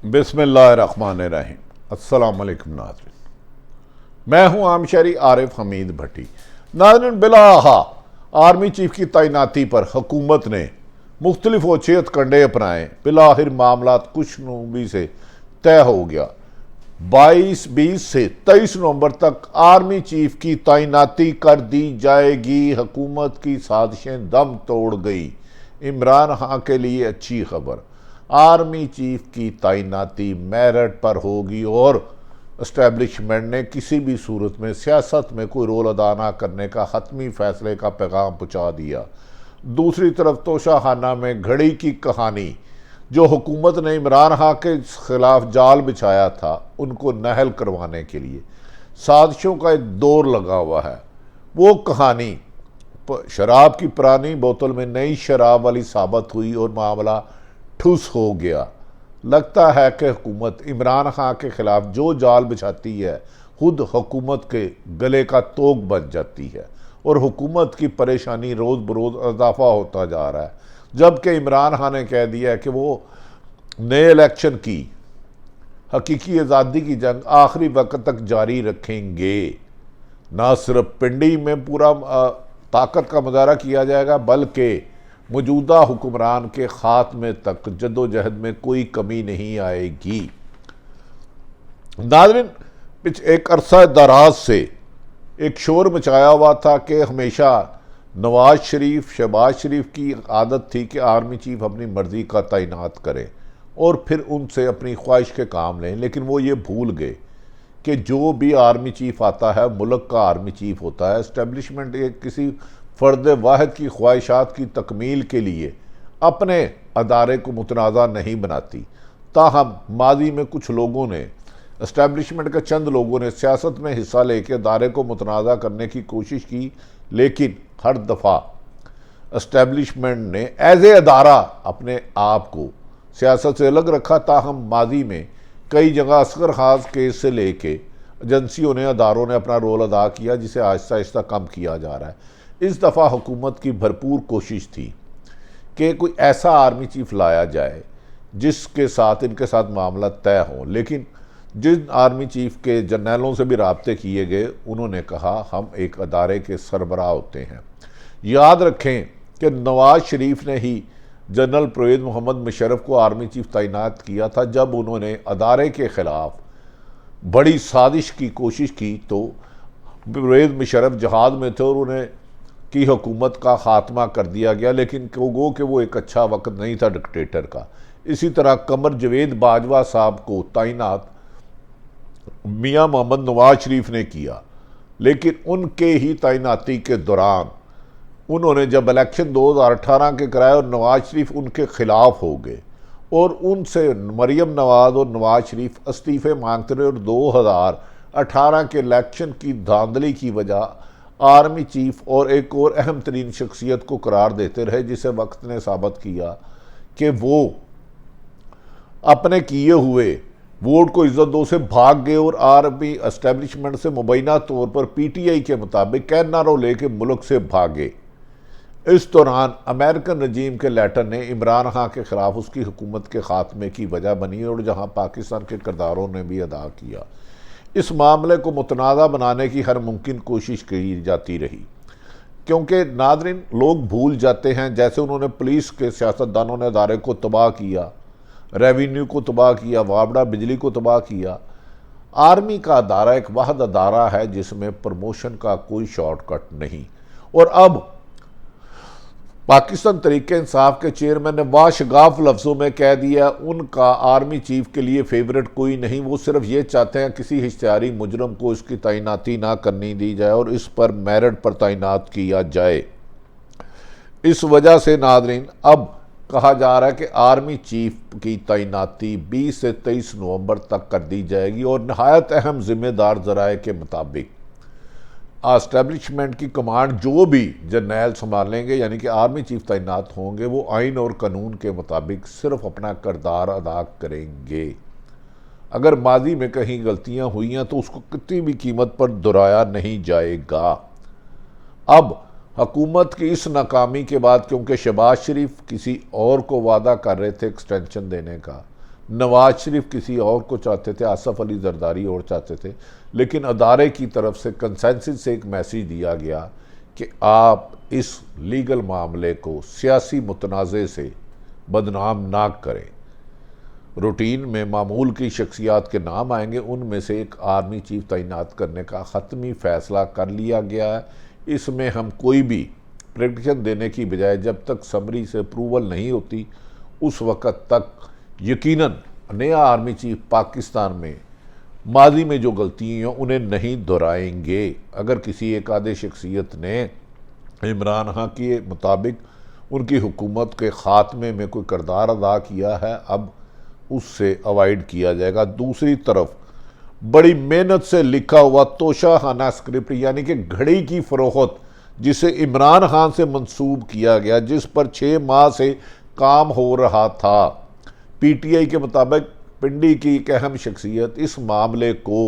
बिस्मिल्लाहिर्रहमानिर्रहीम। अस्सलाम वालेकुम नाज़रीन, मैं हूं आम शहरी आरिफ हमीद भट्टी। नाज़रीन, बिलाहा आर्मी चीफ की तैनाती पर हुकूमत ने मुख्तलिफ वसीयत कंडे अपनाए। बिलाहिर मामला खुशनुमी से तय हो गया। 20 से 23 नवंबर तक आर्मी चीफ की तैनाती कर दी जाएगी। हुकूमत की साजिशें दम तोड़ गई। इमरान खान के लिए अच्छी खबर, आर्मी चीफ की तैनाती मेरिट पर होगी और एस्टेब्लिशमेंट ने किसी भी सूरत में सियासत में कोई रोल अदा न करने का हतमी फैसले का पैगाम पहुंचा दिया। दूसरी तरफ तोशाखाना में घड़ी की कहानी, जो हुकूमत ने इमरान खान के खिलाफ जाल बिछाया था, उनको नहल करवाने के लिए साजिशों का एक दौर लगा हुआ है। वो कहानी शराब की पुरानी बोतल में नई शराब वाली साबित हुई और मामला ठुस हो गया। लगता है कि हुकूमत इमरान खान के खिलाफ जो जाल बिछाती है खुद हुकूमत के गले का तोग बन जाती है और हुकूमत की परेशानी रोज़ बरोज़ इजाफा होता जा रहा है। जबकि इमरान खान ने कह दिया है कि वो नए इलेक्शन की हकीकी आज़ादी की जंग आखिरी वक्त तक जारी रखेंगे। ना सिर्फ पिंडी में पूरा ताकत का मुजाहरा किया जाएगा, बल्कि मौजूदा हुक्मरान के खात्मे तक जद्दोजहद में कोई कमी नहीं आएगी। नाज़रीन, एक अरसा दराज से एक शोर मचाया हुआ था कि हमेशा नवाज शरीफ, शहबाज शरीफ की आदत थी कि आर्मी चीफ अपनी मर्ज़ी का तैनात करें और फिर उनसे अपनी ख्वाहिश के काम लें। लेकिन वो ये भूल गए कि जो भी आर्मी चीफ आता है मुल्क का आर्मी चीफ होता है। एस्टेब्लिशमेंट एक किसी फ़र्द वाहिद की ख्वाहिशात की तकमील के लिए अपने अदारे को मुतनाज़ा नहीं बनाती। ताहम माजी में कुछ लोगों ने, एस्टेब्लिशमेंट के चंद लोगों ने सियासत में हिस्सा लेकर अदारे को मुतनाज़ा करने की कोशिश की, लेकिन हर दफ़ा एस्टेब्लिशमेंट ने एज ए अदारा अपने आप को सियासत से अलग रखा। ताहम माजी में कई जगह असगर खास केस से लेके एजेंसियों ने, अदारों ने अपना रोल अदा किया, जिसे आहिस्ता आहिस्ता कम किया जा रहा है। इस दफ़ा हुकूमत की भरपूर कोशिश थी कि कोई ऐसा आर्मी चीफ लाया जाए जिसके साथ इनके साथ मामला तय हो। लेकिन जिन आर्मी चीफ के जर्नैलों से भी राब्ते किए गए, उन्होंने कहा हम एक अदारे के सरबराह होते हैं। याद रखें कि नवाज शरीफ ने ही जनरल परवेज़ मोहम्मद मुशर्रफ को आर्मी चीफ तैनात किया था। जब उन्होंने अदारे के ख़िलाफ़ बड़ी साजिश की कोशिश की तो परवेज़ मुशर्रफ जहाद में थे और उन्हें की हुकूमत का ख़ात्मा कर दिया गया। लेकिन गो कि वो एक अच्छा वक्त नहीं था डिक्टेटर का। इसी तरह कमर जवेद बाजवा साहब को तैनात मियाँ मोहम्मद नवाज शरीफ ने किया, लेकिन उनके ही तैनाती के दौरान उन्होंने जब इलेक्शन 2018 के कराए और नवाज शरीफ उनके खिलाफ हो गए और उनसे मरियम नवाज और नवाज शरीफ इस्तीफ़े मांगते रहे और 2018 के इलेक्शन की धांधली की वजह आर्मी चीफ और एक और अहम तरीन शख्सियत को करार देते रहे, जिसे वक्त ने साबित किया कि वो अपने किए हुए वोट को इज्जत दो से भाग गए और आर्मी एस्टेब्लिशमेंट से मुबैना तौर पर पीटीआई के मुताबिक कैनारो लेके मुल्क से भागे। इस दौरान अमेरिकन रजीम के लेटर ने इमरान खान के खिलाफ उसकी हुकूमत के खात्मे की वजह बनी और जहां पाकिस्तान के किरदारों ने भी अदा किया। इस मामले को मुतनाज़ा बनाने की हर मुमकिन कोशिश की जाती रही, क्योंकि नाज़रीन लोग भूल जाते हैं जैसे उन्होंने पुलिस के सियासतदानों ने अदारे को तबाह किया, रेवेन्यू को तबाह किया, वाबड़ा बिजली को तबाह किया। आर्मी का अदारा एक वाहिद अदारा है जिसमें प्रमोशन का कोई शॉर्टकट नहीं। और अब पाकिस्तान तरीके इंसाफ के चेयरमैन ने वाशगाफ लफ्ज़ों में कह दिया उनका आर्मी चीफ के लिए फेवरेट कोई नहीं। वो सिर्फ ये चाहते हैं किसी इश्तिहारी मुजरम को इसकी तैनाती ना करनी दी जाए और इस पर मेरिट पर तैनात किया जाए। इस वजह से नाज़रीन अब कहा जा रहा है कि आर्मी चीफ की तैनाती 20 से 23 नवंबर तक कर दी जाएगी और नहायत अहम जिम्मेदार ज़राए के मुताबिक एस्टेब्लिशमेंट की कमांड जो भी जर्नैल संभालेंगे, यानी कि आर्मी चीफ तैनात होंगे, वो आइन और कानून के मुताबिक सिर्फ अपना किरदार अदा करेंगे। अगर माजी में कहीं गलतियां हुई हैं तो उसको कितनी भी कीमत पर दोहराया नहीं जाएगा। अब हुकूमत की इस नाकामी के बाद, क्योंकि शहबाज शरीफ किसी और को वादा कर रहे थे एक्सटेंशन देने का, नवाज शरीफ किसी और को चाहते थे, आसफ अली जरदारी और चाहते थे, लेकिन अदारे की तरफ से कंसेंसस से एक मैसेज दिया गया कि आप इस लीगल मामले को सियासी मुतनाज़े से बदनाम ना करें। रूटीन में मामूल की शख्सियात के नाम आएंगे, उनमें से एक आर्मी चीफ तैनात करने का हतमी फ़ैसला कर लिया गया है। इसमें हम कोई भी प्रेडिक्शन देने की बजाय जब तक समरी से अप्रूवल नहीं होती उस वक़्त तक यकीनन नया आर्मी चीफ पाकिस्तान में माजी में जो गलतियाँ हैं उन्हें नहीं दोहराएंगे। अगर किसी एक आधे शख्सियत ने इमरान खान के मुताबिक उनकी हुकूमत के ख़ात्मे में कोई किरदार अदा किया है, अब उससे अवॉइड किया जाएगा। दूसरी तरफ बड़ी मेहनत से लिखा हुआ तोशाखाना स्क्रिप्ट यानी कि घड़ी की फरोख्त जिसे इमरान खान से मंसूब किया गया, जिस पर 6 माह से काम हो रहा था, पीटीआई के मुताबिक पिंडी की एक अहम शख्सियत इस मामले को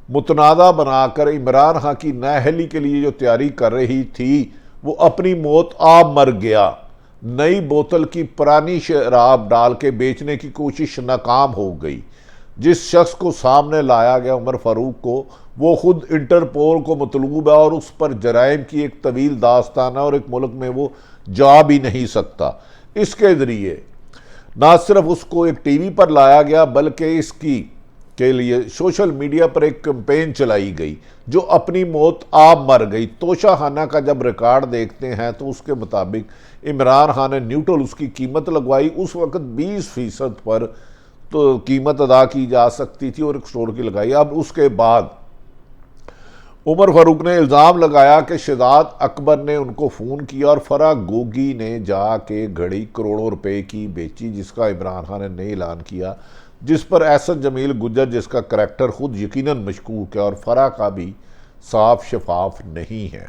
मुतनाज़ा बनाकर इमरान खान की नाअहली के लिए जो तैयारी कर रही थी वो अपनी मौत आप मर गया। नई बोतल की पुरानी शराब डाल के बेचने की कोशिश नाकाम हो गई। जिस शख्स को सामने लाया गया उमर फारूक को, वो खुद इंटरपोल को मतलूब है और उस पर जराइम की एक तवील दास्तान है और एक मुल्क में वो जा भी नहीं सकता। इसके ज़रिए ना सिर्फ उसको एक टीवी पर लाया गया बल्कि इसकी के लिए सोशल मीडिया पर एक कैंपेन चलाई गई जो अपनी मौत आप मर गई। तोशाखाना का जब रिकॉर्ड देखते हैं तो उसके मुताबिक इमरान खान ने न्यूट्रल उसकी कीमत लगवाई, उस वक़्त 20% पर तो कीमत अदा की जा सकती थी और एक स्टोर की लगाई। अब उसके बाद उमर फारूक ने इल्ज़ाम लगाया कि शहजाद अकबर ने उनको फ़ोन किया और फराह गोगी ने जाके घड़ी करोड़ों रुपए की बेची, जिसका इमरान खान ने नहीं ऐलान किया, जिस पर एहसन जमील गुज्जर जिसका करैक्टर खुद यकीनन मशकूक है और फराह का भी साफ शफाफ नहीं है,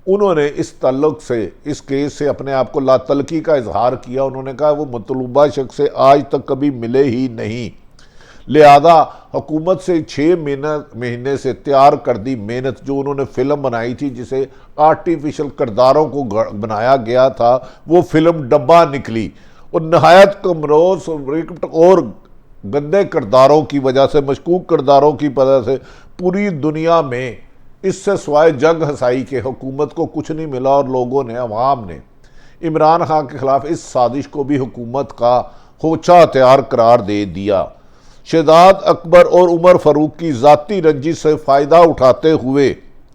उन्होंने इस तल्लुक से इस केस से अपने आप को लातलकी का इजहार किया। उन्होंने कहा वो मतलूबा शख्स से आज तक कभी मिले ही नहीं, लिहाजा हुकूमत से 6 महीने से तैयार कर दी मेहनत जो उन्होंने फ़िल्म बनाई थी जिसे आर्टिफिशियल किरदारों को बनाया गया था, वो फ़िल्म डब्बा निकली और नहायत कमरोज और गंदे किरदारों की वजह से, मशकूक किरदारों की वजह से पूरी दुनिया में इससे सिवाय जंग हसाई के हुकूमत को कुछ नहीं मिला और लोगों ने, अवाम ने इमरान खान के खिलाफ इस साजिश को भी हुकूमत का होचा हथियार करार दे दिया। शहजाद अकबर और उमर फारूक की ज़ाती रंजिश से फ़ायदा उठाते हुए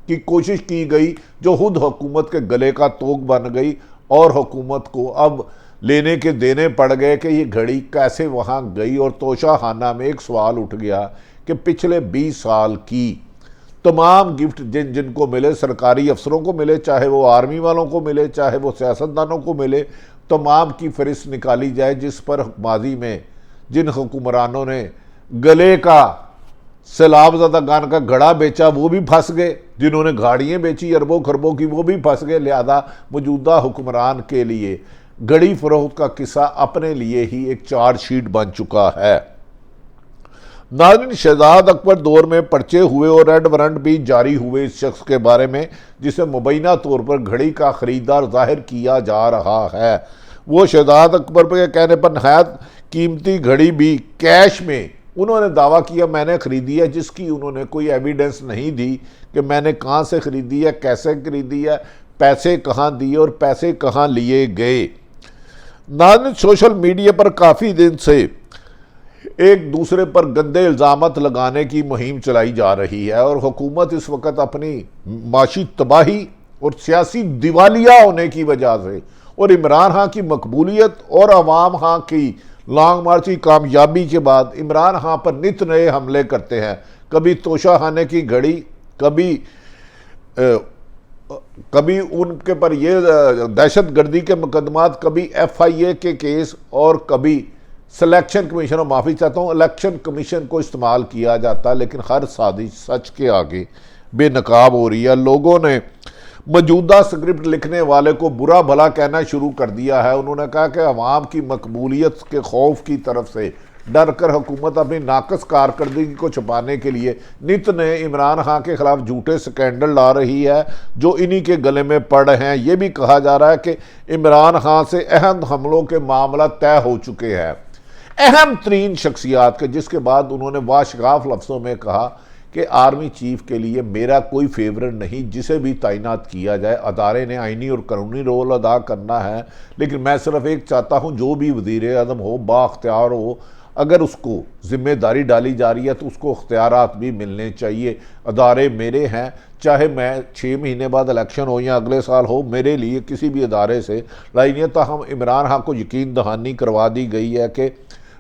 की कोशिश की गई जो खुद हुकूमत के गले का तोग बन गई और हुकूमत को अब लेने के देने पड़ गए कि ये घड़ी कैसे वहाँ गई। और तोशाखाना में एक सवाल उठ गया कि पिछले 20 साल की तमाम गिफ्ट जिनको मिले, सरकारी अफसरों को मिले, चाहे वो आर्मी वालों को मिले, चाहे वो सियासतदानों को मिले, तमाम की फहरिस्त निकाली जाए जिस पर माजी में जिन हुक्मरानों ने गले का सैलाबज़दा गान का घड़ा बेचा वो भी फंस गए, जिन्होंने गाड़ियाँ बेची अरबों खरबों की वो भी फंस गए। लिहाजा मौजूदा हुक्मरान के लिए घड़ी फरोख्त का किस्सा अपने लिए ही एक चार्जशीट बन चुका है। नाज़रीन, शहजाद अकबर दौर में पर्चे हुए और रेड वारंट भी जारी हुए इस शख्स के बारे में जिसे मुबैना तौर पर घड़ी का ख़रीदार जाहिर किया जा रहा है। वो शहजाद अकबर के कहने पर नहायत कीमती घड़ी भी कैश में उन्होंने दावा किया मैंने ख़रीदी है, जिसकी उन्होंने कोई एविडेंस नहीं दी कि मैंने कहाँ से ख़रीदी है, कैसे ख़रीदी है, पैसे कहाँ दिए और पैसे कहाँ लिए गए। नाज़रीन, सोशल मीडिया पर काफ़ी दिन से एक दूसरे पर गंदे इल्ज़ामात लगाने की मुहिम चलाई जा रही है और हुकूमत इस वक्त अपनी माशी तबाही और सियासी दिवालिया होने की वजह से और इमरान खान की मकबूलियत और अवाम खां की लॉन्ग मार्च की कामयाबी के बाद इमरान खान पर नित नए हमले करते हैं। कभी तोशाखाने की घड़ी, कभी उनके पर ये दहशतगर्दी के मुकदमात, कभी FIA के केस और कभी सिलेक्शन कमीशन, और माफ़ी चाहता हूँ इलेक्शन कमीशन को इस्तेमाल किया जाता, लेकिन हर साजिश सच के आगे बेनकाब हो रही है। लोगों ने मौजूदा स्क्रिप्ट लिखने वाले को बुरा भला कहना शुरू कर दिया है। उन्होंने कहा कि अवाम की मकबूलियत के खौफ की तरफ से डर कर हुकूमत अपनी नाकस कारकर्दगी को छुपाने के लिए नित नए इमरान खान के खिलाफ झूठे स्कैंडल ला रही है जो इन्हीं के गले में पड़ रहे हैं। ये भी कहा जा रहा है कि इमरान खान से अहम हमलों के मामला तय हो चुके हैं। अहम तरीन शख्सियात के, जिसके बाद उन्होंने वाशगाफ लफ्ज़ों में कहा कि आर्मी चीफ के लिए मेरा कोई फेवरेट नहीं, जिसे भी तैनात किया जाए। अदारे ने आइनी और कानूनी रोल अदा करना है, लेकिन मैं सिर्फ एक चाहता हूँ जो भी वज़ीर आज़म हो बाख्तियार हो, अगर उसको जिम्मेदारी डाली जा रही है तो उसको इख्तियारात भी मिलने चाहिए। अदारे मेरे हैं, चाहे मैं 6 महीने बाद इलेक्शन हो या अगले साल हो, मेरे लिए किसी भी अदारे से लड़ाई नहीं है। ताहम इमरान खान को यकीन दहानी करवा दी गई है कि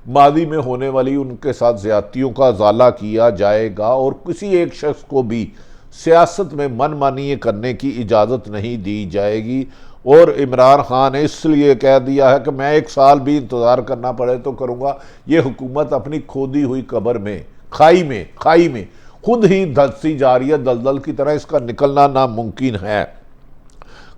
मादी में होने वाली उनके साथ ज़्यादतियों का इजाला किया जाएगा और किसी एक शख्स को भी सियासत में मनमानी करने की इजाज़त नहीं दी जाएगी। और इमरान खान ने इसलिए कह दिया है कि मैं 1 साल भी इंतज़ार करना पड़े तो करूँगा। ये हुकूमत अपनी खोदी हुई कब्र में, खाई में खुद ही धंसती जा रही है, दलदल की तरह। इसका निकलना नामुमकिन है।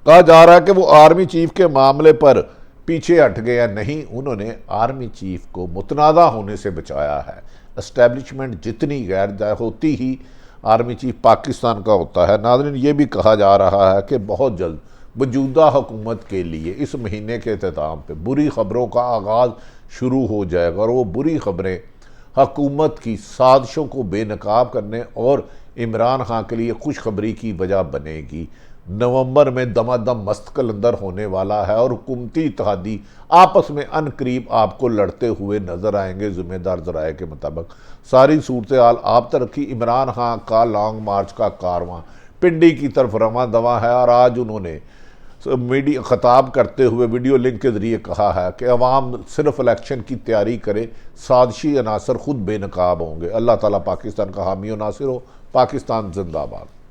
कहा जा रहा है कि वो आर्मी चीफ के मामले पर पीछे हट गया, नहीं, उन्होंने आर्मी चीफ को मुतनाज़ा होने से बचाया है। एस्टेब्लिशमेंट जितनी गैर होती ही आर्मी चीफ पाकिस्तान का होता है। नाज़रीन, ये भी कहा जा रहा है कि बहुत जल्द मौजूदा हुकूमत के लिए इस महीने के अख्ताम पे बुरी खबरों का आगाज़ शुरू हो जाएगा और वो बुरी खबरें हुकूमत की साजिशों को बेनकाब करने और इमरान खान के लिए खुशखबरी की वजह बनेगी। नवंबर में दमादम मस्त कलंदर होने वाला है और हुकूमती इत्तेहादी आपस में अनकरीब आपको लड़ते हुए नजर आएंगे। जिम्मेदार ज़राए के मुताबिक सारी सूरत हाल आप तक रखी। इमरान खान का लॉन्ग मार्च का कारवां पिंडी की तरफ रवां दवा है और आज उन्होंने मीडिया खताब करते हुए वीडियो लिंक के ज़रिए कहा है कि अवाम सिर्फ इलेक्शन की तैयारी करे, साजिशी अनासर खुद बेनकाब होंगे। अल्लाह ताला पाकिस्तान का हामी और नासिर हो। पाकिस्तान जिंदाबाद।